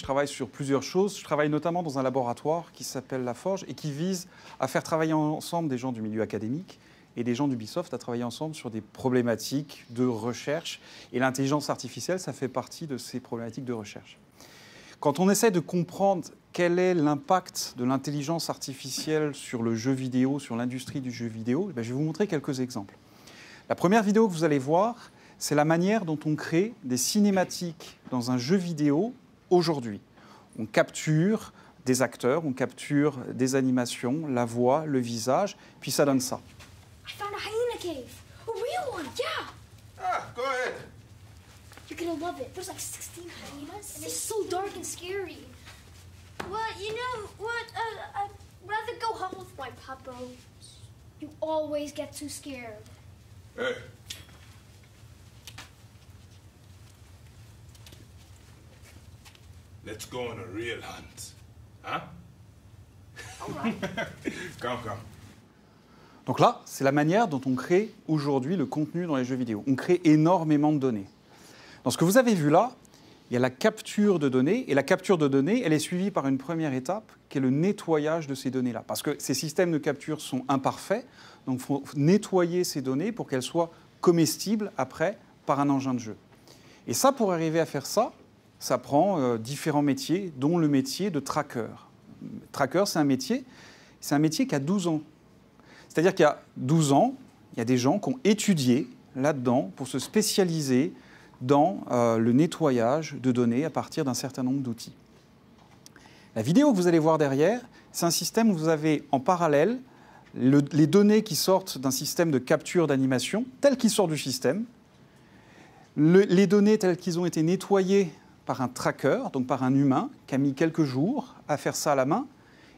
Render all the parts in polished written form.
je travaille sur plusieurs choses. Je travaille notamment dans un laboratoire qui s'appelle La Forge et qui vise à faire travailler ensemble des gens du milieu académique et des gens d'Ubisoft à travailler ensemble sur des problématiques de recherche. Et l'intelligence artificielle, ça fait partie de ces problématiques de recherche. Quand on essaie de comprendre quel est l'impact de l'intelligence artificielle sur le jeu vidéo, sur l'industrie du jeu vidéo, je vais vous montrer quelques exemples. La première vidéo que vous allez voir, c'est la manière dont on crée des cinématiques dans un jeu vidéo aujourd'hui. On capture des acteurs, on capture des animations, la voix, le visage, puis ça donne ça. I found a hyena cave. A real one, yeah. Ah, go ahead. You're gonna love it. There's like 16 hyenas, and it's so dark and scary. Well, you know what? I'd rather go home with my papa. You always get too scared. Hey. Let's go on a real hunt. Huh? All right. Come. Donc là, c'est la manière dont on crée aujourd'hui le contenu dans les jeux vidéo. On crée énormément de données. Dans ce que vous avez vu là, il y a la capture de données, et la capture de données, elle est suivie par une première étape, qui est le nettoyage de ces données-là. Parce que ces systèmes de capture sont imparfaits, donc il faut nettoyer ces données pour qu'elles soient comestibles après par un engin de jeu. Et ça, pour arriver à faire ça, ça prend différents métiers, dont le métier de tracker. Tracker, c'est un métier qui a 12 ans. C'est-à-dire qu'il y a 12 ans, il y a des gens qui ont étudié là-dedans pour se spécialiser dans le nettoyage de données à partir d'un certain nombre d'outils. La vidéo que vous allez voir derrière, c'est un système où vous avez en parallèle les données qui sortent d'un système de capture d'animation, telles qu'ils sortent du système, les données telles qu'ils ont été nettoyées par un tracker, donc par un humain, qui a mis quelques jours à faire ça à la main,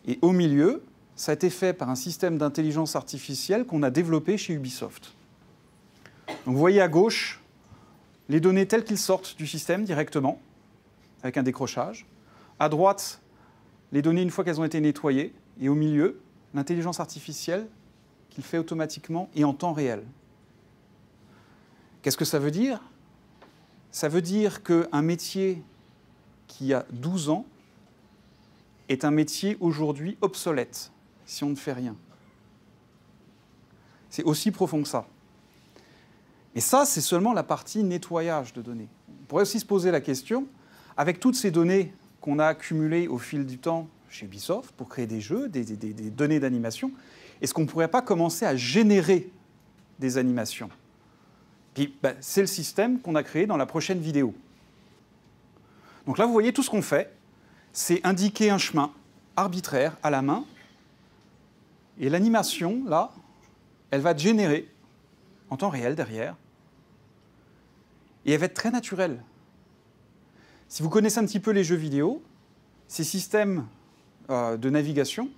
et au milieu, ça a été fait par un système d'intelligence artificielle qu'on a développé chez Ubisoft. Donc vous voyez à gauche les données telles qu'ils sortent du système directement, avec un décrochage. À droite, les données une fois qu'elles ont été nettoyées. Et au milieu, l'intelligence artificielle qu'il fait automatiquement et en temps réel. Qu'est-ce que ça veut dire ? Ça veut dire qu'un métier qui a 12 ans est un métier aujourd'hui obsolète, si on ne fait rien. C'est aussi profond que ça. Et ça, c'est seulement la partie nettoyage de données. On pourrait aussi se poser la question, avec toutes ces données qu'on a accumulées au fil du temps chez Ubisoft pour créer des jeux, des données d'animation, est-ce qu'on ne pourrait pas commencer à générer des animations ? Puis, c'est le système qu'on a créé dans la prochaine vidéo. Donc là, vous voyez, tout ce qu'on fait, c'est indiquer un chemin arbitraire à la main, et l'animation, là, elle va être générée en temps réel derrière, et elle va être très naturelle. Si vous connaissez un petit peu les jeux vidéo, ces systèmes de navigation,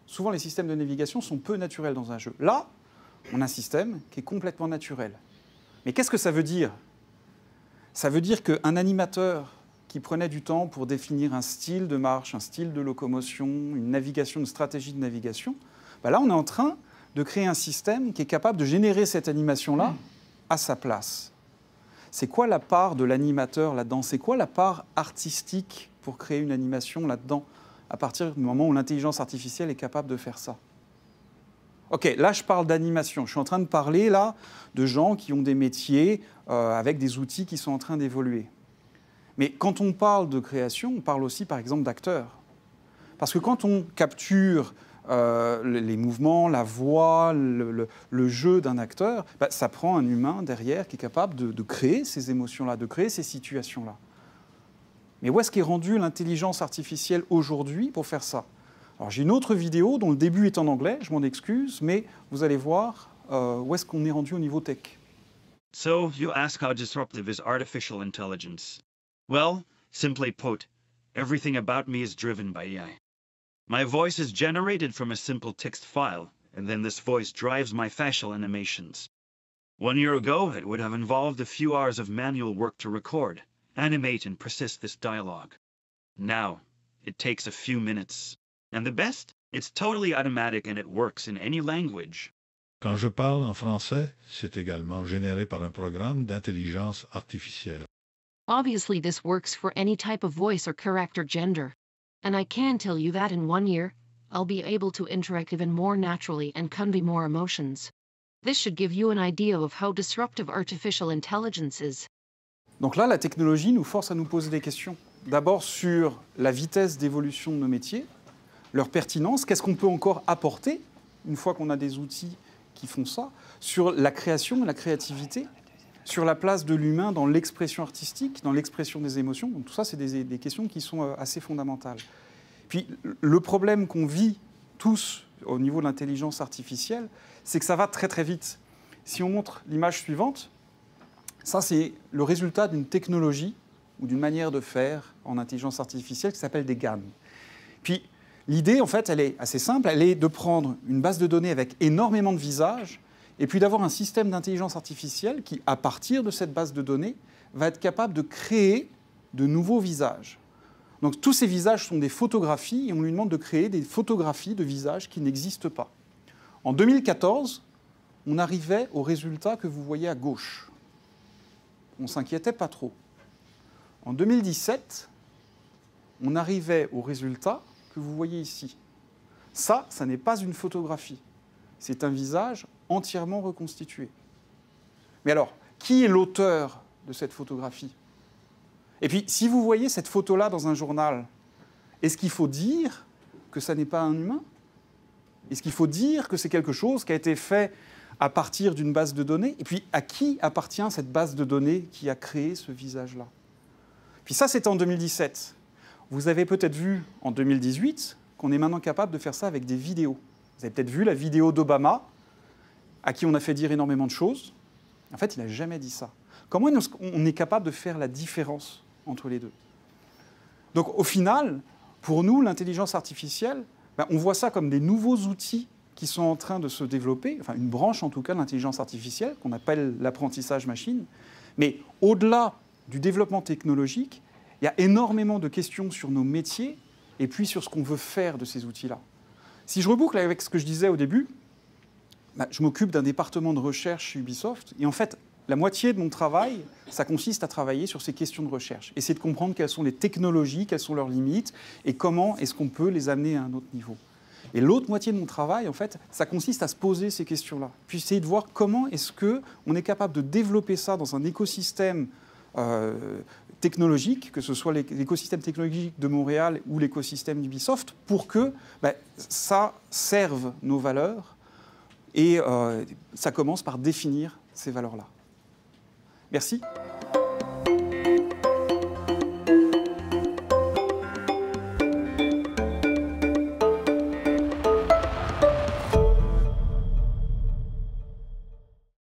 souvent les systèmes de navigation sont peu naturels dans un jeu. Là, on a un système qui est complètement naturel. Mais qu'est-ce que ça veut dire ? Ça veut dire qu'un animateur qui prenait du temps pour définir un style de marche, un style de locomotion, une navigation, une stratégie de navigation, là, on est en train de créer un système qui est capable de générer cette animation-là à sa place. C'est quoi la part de l'animateur là-dedans ? C'est quoi la part artistique pour créer une animation là-dedans, à partir du moment où l'intelligence artificielle est capable de faire ça ? Ok, là, je parle d'animation. Je suis en train de parler, là, de gens qui ont des métiers avec des outils qui sont en train d'évoluer. Mais quand on parle de création, on parle aussi, par exemple, d'acteurs. Parce que quand on capture les mouvements, la voix, le jeu d'un acteur, ça prend un humain derrière qui est capable de créer ces émotions-là, de créer ces situations-là. Mais où est-ce qu'est rendue l'intelligence artificielle aujourd'hui pour faire ça ? Alors j'ai une autre vidéo dont le début est en anglais, je m'en excuse, mais vous allez voir où est-ce qu'on est rendu au niveau tech. So, you ask how disruptive is artificial intelligence? Well, simply put, everything about me is driven by AI. My voice is generated from a simple text file, and then this voice drives my facial animations. 1 year ago, it would have involved a few hours of manual work to record, animate and process this dialogue. Now, it takes a few minutes. And the best? It's totally automatic and it works in any language. Quand je parle en français, c'est également généré par un programme d'intelligence artificielle. Obviously, this works for any type of voice or character gender. And I can tell you that in 1 year, I'll be able to interact even more naturally and convey more emotions. This should give you an idea of how disruptive artificial intelligence is. Donc là, la technologie nous force à nous poser des questions. D'abord sur la vitesse d'évolution de nos métiers, leur pertinence, qu'est-ce qu'on peut encore apporter une fois qu'on a des outils qui font ça, sur la création, la créativité, sur la place de l'humain dans l'expression artistique, dans l'expression des émotions. Donc tout ça, c'est des questions qui sont assez fondamentales. Puis le problème qu'on vit tous au niveau de l'intelligence artificielle, c'est que ça va très très vite. Si on montre l'image suivante, ça c'est le résultat d'une technologie ou d'une manière de faire en intelligence artificielle qui s'appelle des GAN. Puis l'idée, en fait, elle est assez simple, elle est de prendre une base de données avec énormément de visages et puis d'avoir un système d'intelligence artificielle qui, à partir de cette base de données, va être capable de créer de nouveaux visages. Donc tous ces visages sont des photographies et on lui demande de créer des photographies de visages qui n'existent pas. En 2014, on arrivait au résultat que vous voyez à gauche. On ne s'inquiétait pas trop. En 2017, on arrivait au résultat que vous voyez ici. Ça n'est pas une photographie. C'est un visage entièrement reconstitué. Mais alors, qui est l'auteur de cette photographie ? Et puis, si vous voyez cette photo-là dans un journal, est-ce qu'il faut dire que ça n'est pas un humain ? Est-ce qu'il faut dire que c'est quelque chose qui a été fait à partir d'une base de données ? Et puis, à qui appartient cette base de données qui a créé ce visage-là ? Puis ça, c'était en 2017. Vous avez peut-être vu en 2018 qu'on est maintenant capable de faire ça avec des vidéos. Vous avez peut-être vu la vidéo d'Obama, à qui on a fait dire énormément de choses. En fait, il n'a jamais dit ça. Comment on est capable de faire la différence entre les deux ? Donc, au final, pour nous, l'intelligence artificielle, on voit ça comme des nouveaux outils qui sont en train de se développer, enfin une branche en tout cas de l'intelligence artificielle, qu'on appelle l'apprentissage machine. Mais au-delà du développement technologique, il y a énormément de questions sur nos métiers et puis sur ce qu'on veut faire de ces outils-là. Si je reboucle avec ce que je disais au début, je m'occupe d'un département de recherche chez Ubisoft et en fait, la moitié de mon travail, ça consiste à travailler sur ces questions de recherche, essayer de comprendre quelles sont les technologies, quelles sont leurs limites et comment est-ce qu'on peut les amener à un autre niveau. Et l'autre moitié de mon travail, en fait, ça consiste à se poser ces questions-là, puis essayer de voir comment est-ce qu'on est capable de développer ça dans un écosystème technologique, que ce soit l'écosystème technologique de Montréal ou l'écosystème d'Ubisoft, pour que ça serve nos valeurs et ça commence par définir ces valeurs-là. Merci.